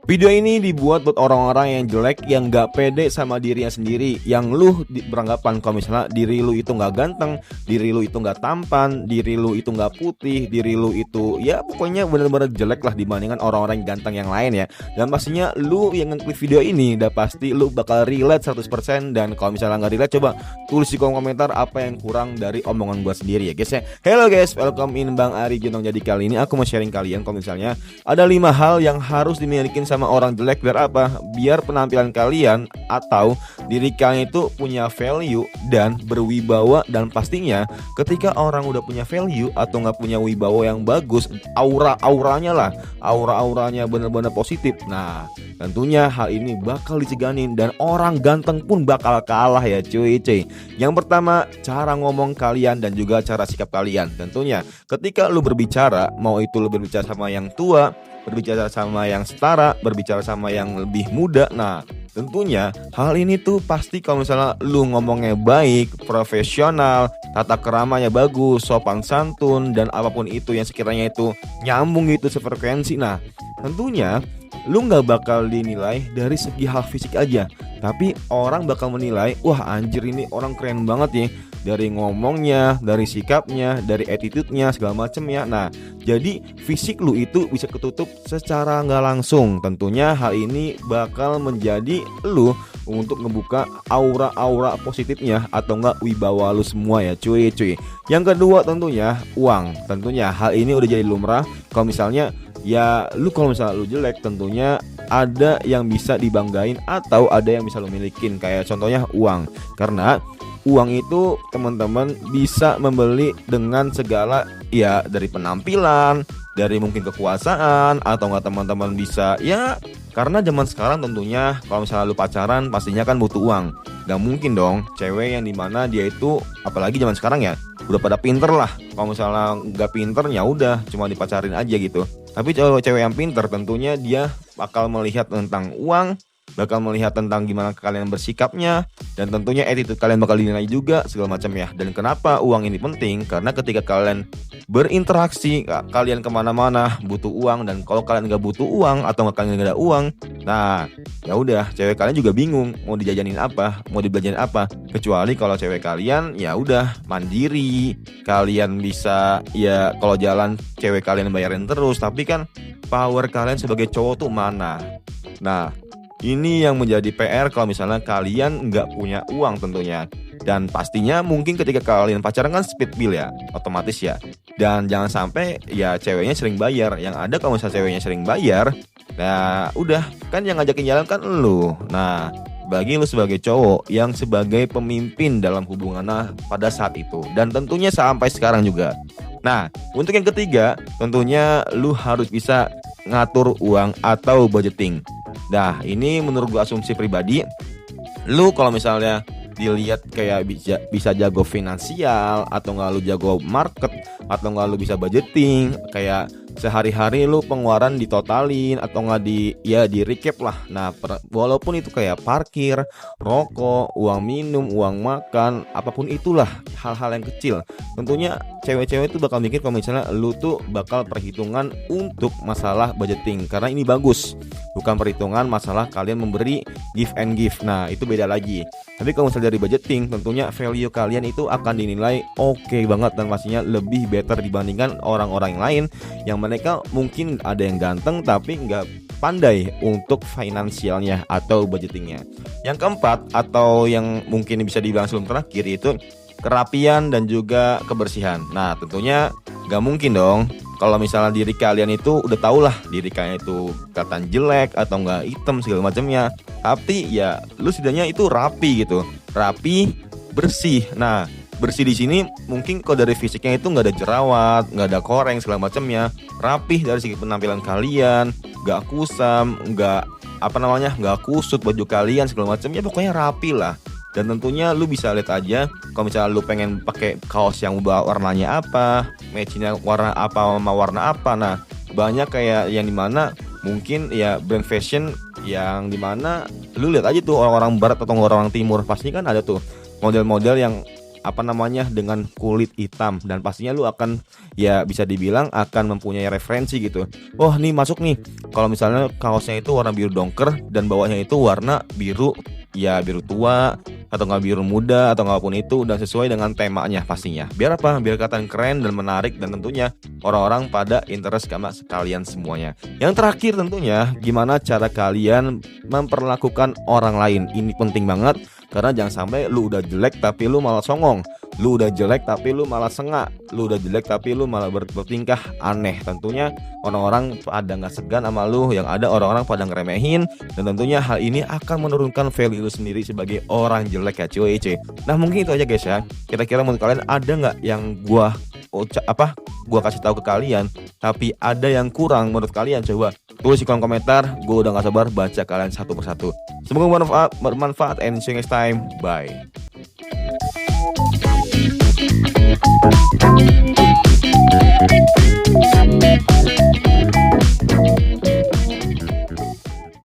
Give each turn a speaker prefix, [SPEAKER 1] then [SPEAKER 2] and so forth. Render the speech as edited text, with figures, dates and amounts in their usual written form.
[SPEAKER 1] Video ini dibuat buat orang-orang yang jelek, yang gak pede sama dirinya sendiri. Yang lu beranggapan kalau misalnya diri lu itu gak ganteng, diri lu itu gak tampan, diri lu itu gak putih, diri lu itu ya pokoknya bener-bener jelek lah dibandingkan orang-orang yang ganteng yang lain ya. Dan pastinya lu yang ngeklik video ini udah pasti lu bakal relate 100%. Dan kalau misalnya gak relate, coba tulis di kolom komentar apa yang kurang dari omongan gua sendiri ya guys ya. Hello guys, welcome in Bang Ari Ginong. Jadi kali ini aku mau sharing kalian kalau misalnya ada 5 hal yang harus dimiliki sama orang jelek. Biar apa? Biar penampilan kalian atau diri kalian itu punya value dan berwibawa. Dan pastinya ketika orang udah punya value atau nggak punya wibawa yang bagus, auranya bener-bener positif. Nah, tentunya hal ini bakal diceganin dan orang ganteng pun bakal kalah ya cuy. Yang pertama, cara ngomong kalian dan juga cara sikap kalian. Tentunya ketika lu berbicara, mau itu lu berbicara sama yang tua, berbicara sama yang setara, berbicara sama yang lebih muda. Nah, tentunya hal ini tuh pasti kalau misalnya lu ngomongnya baik, profesional, tata keramanya bagus, sopan santun, dan apapun itu yang sekiranya itu nyambung gitu sefrekuensi. Nah, tentunya lu gak bakal dinilai dari segi hal fisik aja, tapi orang bakal menilai, wah anjir ini orang keren banget ya, dari ngomongnya, dari sikapnya, dari attitude-nya, segala macem ya. Nah, jadi fisik lu itu bisa ketutup secara nggak langsung. Tentunya hal ini bakal menjadi lu untuk ngebuka aura-aura positifnya atau enggak wibawa lu semua ya cuy. Yang kedua tentunya uang. Tentunya hal ini udah jadi lumrah. Kalau misalnya ya lu kalau misalnya lu jelek, tentunya ada yang bisa dibanggain atau ada yang bisa lu milikin. Kayak contohnya uang. Karena uang itu teman-teman bisa membeli dengan segala ya, dari penampilan, dari mungkin kekuasaan, atau enggak teman-teman bisa ya, karena zaman sekarang tentunya kalau misalnya lu pacaran pastinya kan butuh uang. Gak mungkin dong cewek yang dimana dia itu, apalagi zaman sekarang ya, udah pada pinter lah. Kalau misalnya gak pinter ya udah cuma dipacarin aja gitu. Tapi cewek-cewek yang pinter tentunya dia bakal melihat tentang uang, bakal melihat tentang gimana kalian bersikapnya, dan tentunya attitude kalian bakal dinilai juga segala macam ya. Dan kenapa uang ini penting? Karena ketika kalian berinteraksi, kalian kemana-mana butuh uang. Dan kalau kalian nggak butuh uang atau kalian nggak ada uang, nah ya udah cewek kalian juga bingung mau dijajanin apa, mau dibelajarin apa. Kecuali kalau cewek kalian ya udah mandiri, kalian bisa ya kalau jalan cewek kalian bayarin terus. Tapi kan power kalian sebagai cowok tuh mana? Nah, ini yang menjadi PR kalau misalnya kalian nggak punya uang tentunya. Dan pastinya mungkin ketika kalian pacaran kan speed bill ya, otomatis ya. Dan jangan sampai ya ceweknya sering bayar. Yang ada kalau misalnya ceweknya sering bayar, nah udah kan yang ngajakin jalan kan lu. Nah, bagi lu sebagai cowok yang sebagai pemimpin dalam hubungan pada saat itu, dan tentunya sampai sekarang juga. Nah, untuk yang ketiga tentunya lu harus bisa ngatur uang atau budgeting. Nah, ini menurut gue asumsi pribadi, lu kalau misalnya dilihat kayak bisa jago finansial, atau enggak lu jago market, atau enggak lu bisa budgeting, kayak sehari-hari lu pengeluaran ditotalin atau enggak di recap lah. Nah, walaupun itu kayak parkir, rokok, uang minum, uang makan, apapun itulah hal-hal yang kecil. Tentunya cewek-cewek itu bakal mikir kalau misalnya lu tuh bakal perhitungan untuk masalah budgeting, karena ini bagus. Bukan perhitungan masalah kalian memberi give and give. Nah, itu beda lagi. Tapi kalau misalnya dari budgeting, tentunya value kalian itu akan dinilai oke banget, dan pastinya lebih better dibandingkan orang-orang yang lain yang mereka mungkin ada yang ganteng tapi nggak pandai untuk finansialnya atau budgetingnya. Yang keempat atau yang mungkin bisa dibilang sebelum terakhir itu kerapian dan juga kebersihan. Nah, tentunya nggak mungkin dong kalau misalnya diri kalian itu udah tau lah diri kalian itu kelihatan jelek atau nggak hitam segala macamnya, tapi ya lu setidaknya itu rapi gitu, rapi, bersih. Nah, bersih di sini mungkin kalau dari fisiknya itu nggak ada jerawat, nggak ada koreng segala macamnya, rapih dari segi penampilan kalian, nggak kusam, nggak kusut baju kalian segala macamnya, pokoknya rapi lah. Dan tentunya lu bisa lihat aja kalau misalnya lu pengen pakai kaos yang warnanya apa, matchingnya warna apa sama warna apa. Nah, banyak kayak yang dimana mungkin ya brand fashion yang dimana lu lihat aja tuh orang-orang barat atau orang-orang timur, pasti kan ada tuh model-model yang dengan kulit hitam, dan pastinya lu akan ya bisa dibilang akan mempunyai referensi gitu. Oh, nih masuk nih. Kalau misalnya kaosnya itu warna biru dongker dan bawahnya itu warna biru, ya biru tua atau nggak biru muda atau apapun itu, dan sesuai dengan temanya pastinya. Biar apa? Biar kelihatan keren dan menarik, dan tentunya orang-orang pada interest sama kalian semuanya. Yang terakhir tentunya, gimana cara kalian memperlakukan orang lain. Ini penting banget, karena jangan sampai lu udah jelek tapi lu malah songong, lu udah jelek tapi lu malah sengak, lu udah jelek tapi lu malah bertingkah aneh. Tentunya orang-orang pada nggak segan sama lu, yang ada orang-orang pada ngeremehin, dan tentunya hal ini akan menurunkan value lu sendiri sebagai orang jelek ya cuy. Nah mungkin itu aja guys ya. Kira-kira menurut kalian ada nggak yang gua kasih tahu ke kalian tapi ada yang kurang menurut kalian? Coba tulis di kolom komentar, gue udah gak sabar baca kalian satu persatu. Semoga bermanfaat and see you next time. Bye.